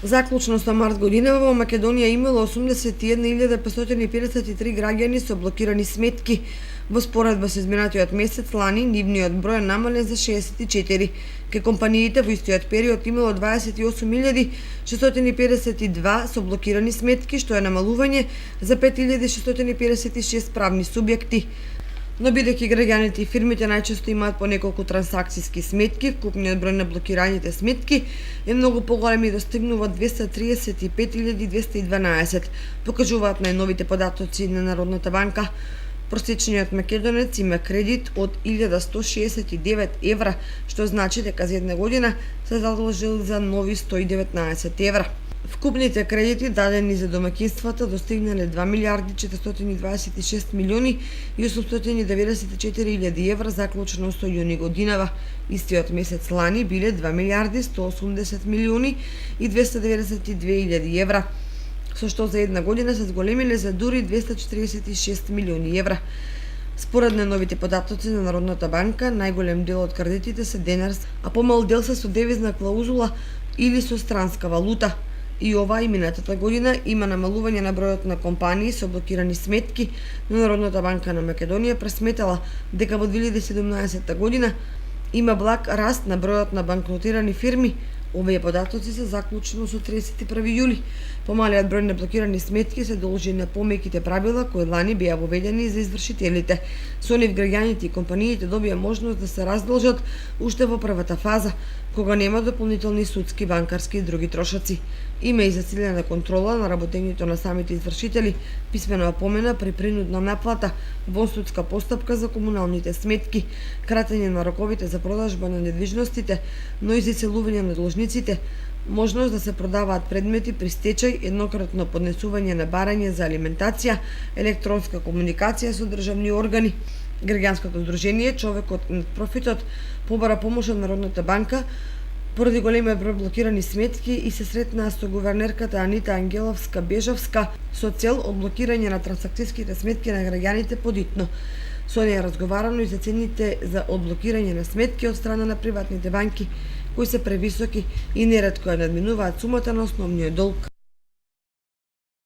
Заклучно со март година во Македонија имало 81.553 граѓани со блокирани сметки. Во споредба со изминатиот месец лани нивниот број намален за 64. Ке компаниите во истиот период имало 28.652 со блокирани сметки, што е намалување за 5.656 правни субјекти. Но бидејќи граѓаните и фирмите најчесто имаат по неколку трансакциски сметки, вкупниот број на блокираните сметки е многу поголем и достигнува 235.212, покажуваат најновите податоци на Народната банка. Просечниот македонец има кредит од 1169 евра, што значи дека за една година се задолжил за нови 119 евра. Вкупните кредити дадени за домаќинствата достигнале 2 милиарди 426 милиони и 894 илјади евра заклучено со јуни годинава. Истиот месец лани биле 2 милиарди 180 милиони и 292 илјади евра, со што за една година се зголемиле за дури 246 милиони евра. Според најновите податоци на Народната банка, најголем дел од кредитите се денарски, а помал дел се со девизна клаузула или со странска валута. И ова и минатата година има намалување на бројот на компании со блокирани сметки, но Народната банка на Македонија пресметала дека во 2017 година има благ раст на бројот на банкротирани фирми. Овие податоци се заклучено со 31 јули. Помалиот број на блокирани сметки се должи на помеките правила кои лани беа воведени за извршителите. Со нив граѓаните и компаниите добија можност да се раздолжат уште во првата фаза, кога нема дополнителни судски, банкарски и други трошоци. Има и засилена контрола на работењето на самите извршители, писмена опомена при принудна наплата, вонсудска постапка за комуналните сметки, кратење на роковите за продажба на недвижностите, но и заселување на должниците, можност да се продаваат предмети при стечај, еднократно поднесување на барање за алиментација, електронска комуникација со државни органи. Граѓанското здружение Човекот над профитот побара помош од Народната банка поради големиот број блокирани сметки и се сретнаа со гувернерката Анита Ангеловска-Бежовска со цел одблокирање на трансакцијските сметки на граѓаните подитно. Со неја разговарано и за цените за одблокирање на сметки од страна на приватните банки, кои се превисоки и неретко ја надминуваат сумата на основниот долг.